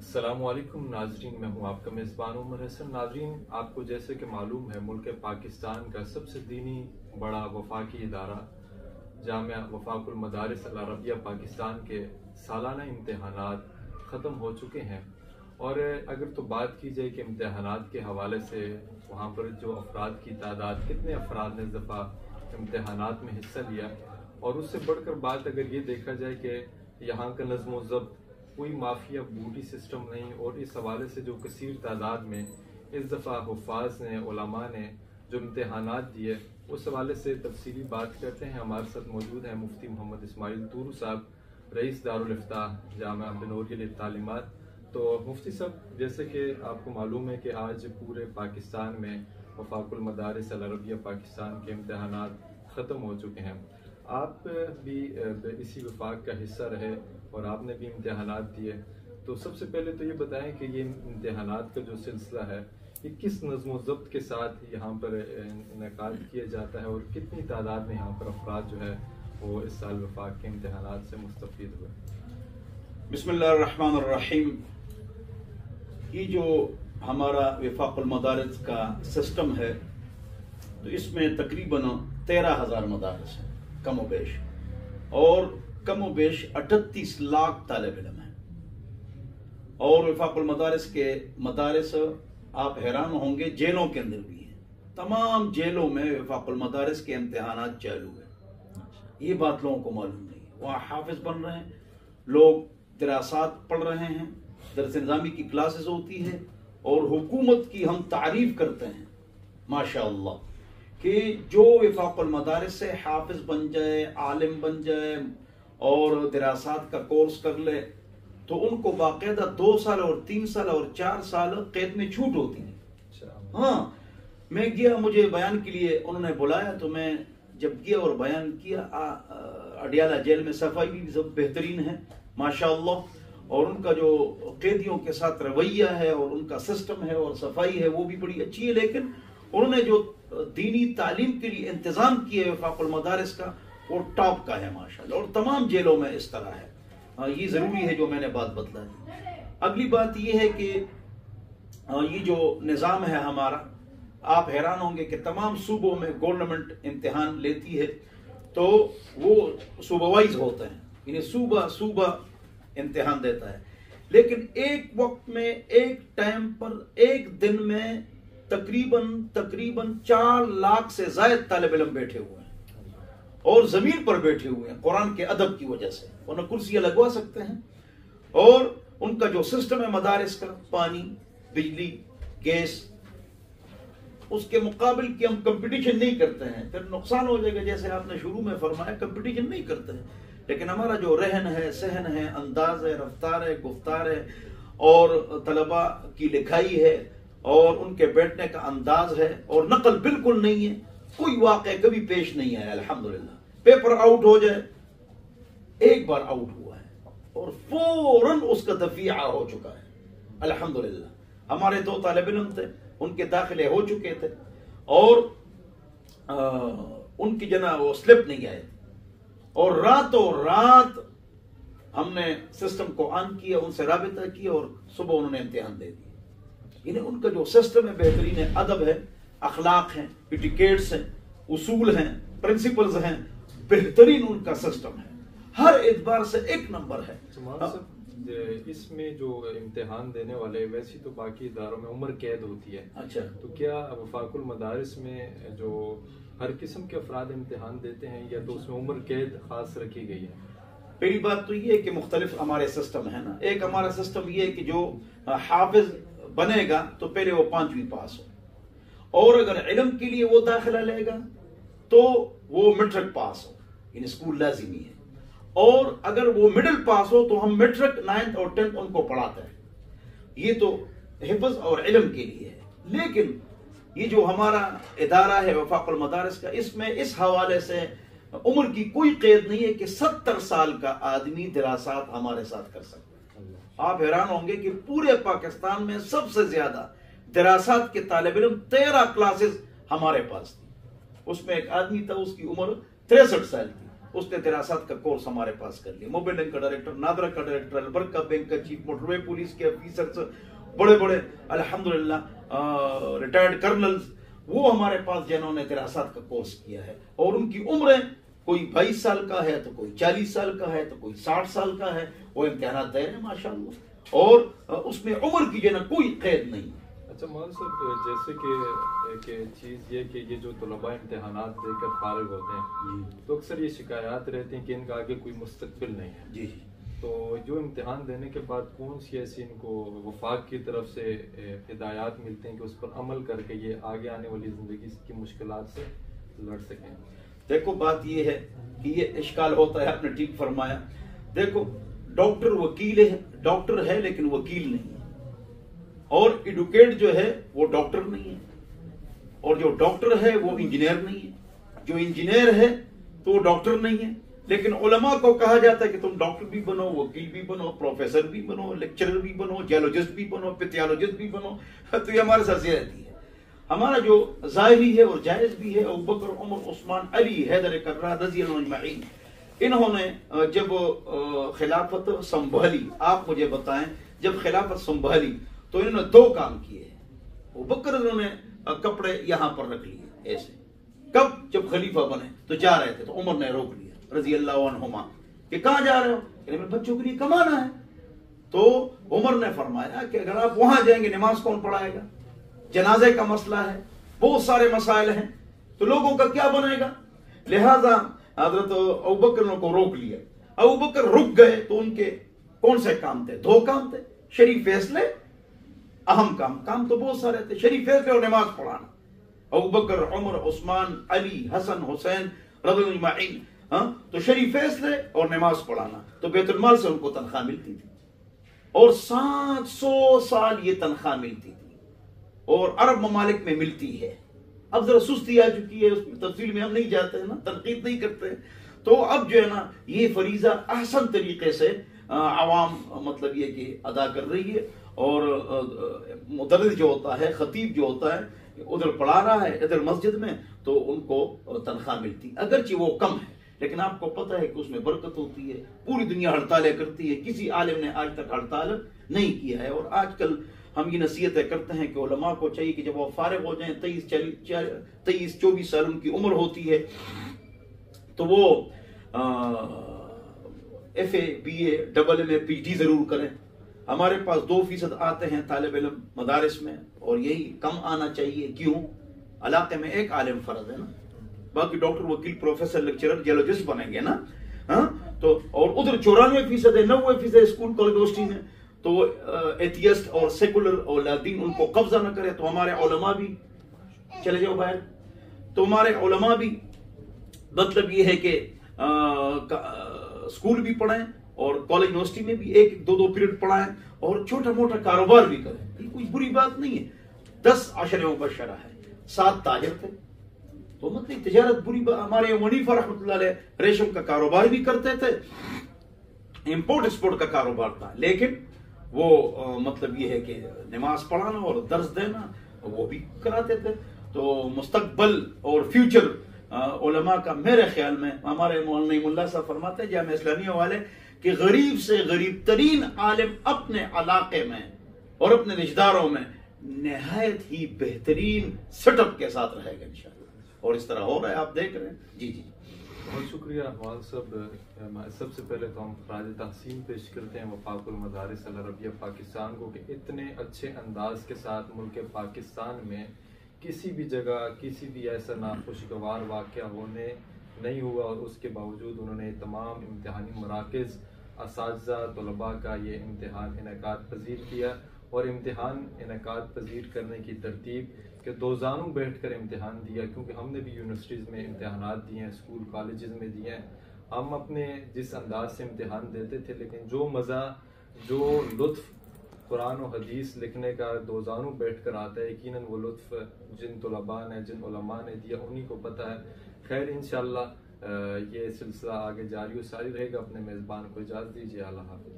السلام علیکم ناظرین، میں ہوں آپ کا میزبان عمر حسن۔ ناظرین، آپ کو جیسے کہ معلوم ہے، ملک پاکستان کا سب سے دینی بڑا وفاقی ادارہ جامعہ وفاق المدارس العربیہ پاکستان کے سالانہ امتحانات ختم ہو چکے ہیں، اور اگر تو بات کی جائے کہ امتحانات کے حوالے سے وہاں پر جو افراد کی تعداد، کتنے افراد نے اس دفعہ امتحانات میں حصہ لیا، اور اس سے بڑھ کر بات اگر یہ دیکھا جائے کہ یہاں کا نظم و ضبط، کوئی مافیا بوٹی سسٹم نہیں، اور اس حوالے سے جو کثیر تعداد میں اس دفعہ حفاظ نے، علماء نے جو امتحانات دیے، اس حوالے سے تفصیلی بات کرتے ہیں۔ ہمارے ساتھ موجود ہیں مفتی محمد اسماعیل طورو صاحب، رئیس دارالافتاء جامعہ بنوریہ للتعلیمات۔ تو مفتی صاحب، جیسے کہ آپ کو معلوم ہے کہ آج پورے پاکستان میں وفاق المدارس العربیہ پاکستان کے امتحانات ختم ہو چکے ہیں، آپ بھی اسی وفاق کا حصہ رہے اور آپ نے بھی امتحانات دیے، تو سب سے پہلے تو یہ بتائیں کہ یہ امتحانات کا جو سلسلہ ہے یہ کس نظم و ضبط کے ساتھ یہاں پر انعقاد کیا جاتا ہے، اور کتنی تعداد میں یہاں پر افراد جو ہے وہ اس سال وفاق کے امتحانات سے مستفید ہوئے؟ بسم اللہ الرحمن الرحیم۔ یہ جو ہمارا وفاق المدارس کا سسٹم ہے تو اس میں تقریباً 13,000 مدارس ہیں کم و بیش، اور کم و بیش 38 لاکھ طالب علم ہیں، اور وفاق المدارس کے مدارس آپ حیران ہوں گے جیلوں کے اندر بھی ہیں، تمام جیلوں میں وفاق المدارس کے امتحانات چالو ہیں۔ یہ بات لوگوں کو معلوم نہیں، وہاں حافظ بن رہے ہیں لوگ، دراسات پڑھ رہے ہیں، درس نظامی کی کلاسز ہوتی ہے، اور حکومت کی ہم تعریف کرتے ہیں ماشاءاللہ کہ جو وفاق المدارس سے حافظ بن جائے، عالم بن جائے اور دراسات کا کورس کر لے تو ان کو باقاعدہ 2 سال اور 3 سال اور 4 سال قید میں چھوٹ ہوتی ہے۔ ہاں، میں گیا، مجھے بیان کے لیے انہوں نے بلایا، تو میں جب گیا اور بیان کیا، اڈیالہ جیل میں صفائی بھی سب بہترین ہے ماشاءاللہ، اور ان کا جو قیدیوں کے ساتھ رویہ ہے اور ان کا سسٹم ہے اور صفائی ہے وہ بھی بڑی اچھی ہے، لیکن انہوں نے جو دینی تعلیم کے لیے انتظام کیا ہے وفاق المدارس کا، وہ ٹاپ کا ہے ماشاءاللہ، اور تمام جیلوں میں اس طرح ہے۔ یہ ضروری ہے جو میں نے بات بتلائی۔ اگلی بات یہ ہے کہ یہ جو نظام ہے ہمارا، آپ حیران ہوں گے کہ تمام صوبوں میں گورنمنٹ امتحان لیتی ہے تو وہ صوبہ وائز ہوتے ہیں، یعنی صوبہ امتحان دیتا ہے، لیکن ایک وقت میں، ایک ٹائم پر، ایک دن میں تقریباً 4 لاکھ سے زائد طالب علم بیٹھے ہوئے ہیں، اور زمین پر بیٹھے ہوئے ہیں قرآن کے ادب کی وجہ سے، ورنہ کرسیاں لگوا سکتے ہیں، اور ان کا جو سسٹم ہے مدارس کا، پانی، بجلی، گیس، اس کے مقابل کہ ہم کمپٹیشن نہیں کرتے ہیں، پھر نقصان ہو جائے گا، جیسے آپ نے شروع میں فرمایا کمپٹیشن نہیں کرتے ہیں، لیکن ہمارا جو رہن ہے، سہن ہے، انداز ہے، رفتار ہے، گفتار ہے، اور طلباء کی لکھائی ہے، اور ان کے بیٹھنے کا انداز ہے، اور نقل بالکل نہیں ہے، کوئی واقعہ کبھی پیش نہیں آیا الحمدللہ۔ پیپر آؤٹ ہو جائے، ایک بار آؤٹ ہوا ہے اور فوراً اس کا دفیع ہو چکا ہے الحمدللہ۔ ہمارے 2 طالب علم تھے، ان کے داخلے ہو چکے تھے، اور ان کی وہ سلپ نہیں آئے تھے، اور راتوں رات ہم نے سسٹم کو آن کیا، ان سے رابطہ کیا، اور صبح انہوں نے امتحان دے دیا۔ یعنی ان کا جو سسٹم ہے بہترین ہے، ادب ہے، اخلاق ہیں، ایٹیکیٹس ہیں، اصول ہیں، پرنسپلز ہیں، بہترین ان کا سسٹم ہے، ہر اعتبار سے ایک نمبر ہے۔ اس میں جو امتحان دینے والے، ویسی تو باقی اداروں میں عمر قید ہوتی ہے، اچھا، تو کیا وفاق المدارس میں جو ہر قسم کے افراد امتحان دیتے ہیں، یا تو اس میں عمر قید خاص رکھی گئی ہے؟ پہلی بات تو یہ ہے کہ مختلف ہمارے سسٹم ہے نا۔ ایک ہمارا سسٹم یہ ہے کہ جو حافظ بنے گا تو پہلے وہ 5ویں پاس ہو، اور اگر علم کے لیے وہ داخلہ لے گا تو وہ میٹرک پاس ہو، یعنی اسکول لازمی ہے، اور اگر وہ مڈل پاس ہو تو ہم میٹرک 9th اور 10th ان کو پڑھاتے ہیں۔ یہ تو حفظ اور علم کے لیے ہے، لیکن یہ جو ہمارا ادارہ ہے وفاق المدارس کا، اس میں اس حوالے سے عمر کی کوئی قید نہیں ہے کہ 70 سال کا آدمی دراسات ہمارے ساتھ کر سکتا ہے۔ آپ حیران ہوں گے کہ پورے پاکستان میں سب سے زیادہ دراسات کے طالب علم 13 کلاسز ہمارے پاس تھی۔ اس میں ایک آدمی تھا، اس کی عمر 63 سال تھی، اس نے دراصات کا کورس ہمارے پاس کر لیا، موبائل بینک کا ڈائریکٹر، نادرا کا ڈائریکٹر، البرکہ بینک کا چیف، موٹر وے پولیس کے آفیسر، بڑے بڑے الحمدللہ ریٹائرڈ کرنلز، وہ ہمارے پاس جنہوں نے دراصات کا کورس کیا ہے، اور ان کی عمریں کوئی 22 سال کا ہے تو کوئی 40 سال کا ہے تو کوئی 60 سال کا ہے، وہ امتحانات دے رہے ہیں ماشاءاللہ، اور اس میں عمر کی جو ہے نا کوئی قید نہیں۔ اچھا مولانا صاحب، جیسے کہ ایک چیز یہ کہ یہ جو طلباء امتحانات دے کر فارغ ہوتے ہیں تو اکثر یہ شکایات رہتی ہیں کہ ان کا آگے کوئی مستقبل نہیں ہے، جی تو جو امتحان دینے کے بعد کون سی ایسی ان کو وفاق کی طرف سے ہدایات ملتے ہیں کہ اس پر عمل کر کے یہ آگے آنے والی زندگی کی مشکلات سے لڑ سکیں؟ دیکھو بات یہ ہے کہ یہ اشکال ہوتا ہے، آپ نے ٹھیک فرمایا۔ دیکھو ڈاکٹر وکیل ہے، ڈاکٹر ہے لیکن وکیل نہیں ہے، اور ایڈوکیٹ جو ہے وہ ڈاکٹر نہیں ہے، اور جو ڈاکٹر ہے وہ انجینئر نہیں ہے، جو انجینئر ہے تو وہ ڈاکٹر نہیں ہے۔ لیکن علماء کو کہا جاتا ہے کہ تم ڈاکٹر بھی بنو، وکیل بھی بنو، پروفیسر بھی بنو، لیکچرر بھی بنو، جیولوجسٹ بھی بنو، پیتھیالوجسٹ بھی بنو، تو یہ ہمارے ساتھ یہ رہتی ہے۔ ہمارا جو ظاہری ہے اور جائز بھی ہے، ابوبکر، عمر، عثمان، علی، حیدر کرار رضی اللہ عنہ اجمعین، انہوں نے جب خلافت سنبھالی، آپ مجھے بتائیں جب خلافت سنبھالی تو انہوں نے 2 کام کیے ہیں۔ ابوبکر انہوں نے کپڑے یہاں پر رکھ لیے ایسے، کب؟ جب خلیفہ بنے تو جا رہے تھے تو عمر نے روک لیا رضی اللہ عنہما کہ کہاں جا رہے ہو؟ کہ میں بچوں کے لیے کمانا ہے۔ تو عمر نے فرمایا کہ اگر آپ وہاں جائیں گے نماز کون پڑھائے گا؟ جنازے کا مسئلہ ہے، بہت سارے مسائل ہیں، تو لوگوں کا کیا بنے گا؟ لہذا حضرت ابوبکر کو روک لیا۔ ابوبکر رک گئے تو ان کے کون سے کام تھے؟ 2 کام تھے، شریف فیصلے، اہم کام تو بہت سارے تھے، شریف فیصلے اور نماز پڑھانا۔ ابوبکر، عمر، عثمان، علی، حسن، حسین رضی اللہ عنہم، تو شریف فیصلے اور نماز پڑھانا، تو بیت المال سے ان کو تنخواہ ملتی تھی، اور 700 سال یہ تنخواہ ملتی تھی، اور عرب ممالک میں ملتی ہے۔ اب ذرا سستی آ چکی ہے، اس تفصیل میں ہم نہیں جاتے ہیں نا، تنقید نہیں کرتے، تو اب جو ہے نا یہ فریضہ احسن طریقے سے عوام مطلب یہ کہ ادا کر رہی ہے، اور مدرس جو ہوتا ہے، خطیب جو ہوتا ہے، ادھر پڑھا رہا ہے ادھر مسجد میں، تو ان کو تنخواہ ملتی، اگرچہ وہ کم ہے لیکن آپ کو پتہ ہے کہ اس میں برکت ہوتی ہے۔ پوری دنیا ہڑتالیں کرتی ہے، کسی عالم نے آج تک ہڑتال نہیں کیا ہے، اور آج کل ہم یہ نصیحتیں کرتے ہیں کہ علماء کو چاہیے کہ جب وہ فارغ ہو جائیں، 23-24 سال ان کی عمر ہوتی ہے، تو وہ F A, B A, double M A, P T ضرور کریں۔ ہمارے پاس 2% آتے ہیں طالب علم مدارس میں، اور یہی کم آنا چاہیے۔ کیوں؟ علاقے میں ایک عالم فرض ہے نا، باقی ڈاکٹر، وکیل، پروفیسر، لیکچرر، جیولوجسٹ بنیں گے نا، تو اور ادھر 94% ہے، 90% اسکول کالج یونیورسٹی میں، تو وہ ایتھیسٹ اور سیکولر اور دین ان کو قبضہ نہ کرے، تو ہمارے علماء بھی چلے جاؤ باہر، تو ہمارے علماء بھی مطلب یہ ہے کہ اسکول بھی پڑھیں اور کالج یونیورسٹی میں بھی 1-2 پیریڈ پڑھائیں، اور چھوٹا موٹا کاروبار بھی کریں، یہ کوئی بری بات نہیں ہے۔ 10 عشر مبشرہ ہے، 7 تاجر تھے، تو مطلب تجارت بری بات، ہمارے منیفہ رحمۃ اللہ علیہ ریشم کا کاروبار بھی کرتے تھے، امپورٹ ایکسپورٹ کا کاروبار تھا، لیکن وہ مطلب یہ ہے کہ نماز پڑھانا اور درس دینا وہ بھی کراتے تھے۔ تو مستقبل اور فیوچر علماء کا میرے خیال میں، ہمارے مولانا ملا صاحب فرماتے ہیں جامعہ اسلامیہ والے کہ غریب سے غریب ترین عالم اپنے علاقے میں اور اپنے رشتہ داروں میں نہایت ہی بہترین سیٹ اپ کے ساتھ رہے گا انشاءاللہ، اور اس طرح ہو رہا ہے، آپ دیکھ رہے ہیں۔ جی بہت شکریہ مولانا صاحب۔ سب سے پہلے تو ہم خراج تحسین پیش کرتے ہیں وفاق المدارس العربیہ پاکستان کو کہ اتنے اچھے انداز کے ساتھ ملک پاکستان میں کسی بھی جگہ کسی بھی ایسا ناخوشگوار واقعہ ہونے نہیں ہوا، اور اس کے باوجود انہوں نے تمام امتحانی مراکز، اساتذہ، طلباء کا یہ امتحان انعقاد پذیر کیا، اور امتحان انعقاد پذیر کرنے کی ترتیب کہ 2 زانوں بیٹھ کر امتحان دیا، کیونکہ ہم نے بھی یونیورسٹیز میں امتحانات دیے ہیں، اسکول کالجز میں دیے ہیں، ہم اپنے جس انداز سے امتحان دیتے تھے، لیکن جو مزہ، جو لطف قرآن و حدیث لکھنے کا 2 زانوں بیٹھ کر آتا ہے، یقیناً وہ لطف جن طلباء نے، جن علماء نے دیا، انہی کو پتہ ہے۔ خیر انشاءاللہ یہ سلسلہ آگے جاری و ساری رہے گا۔ اپنے میزبان کو اجازت دیجیے، اللہ حافظ۔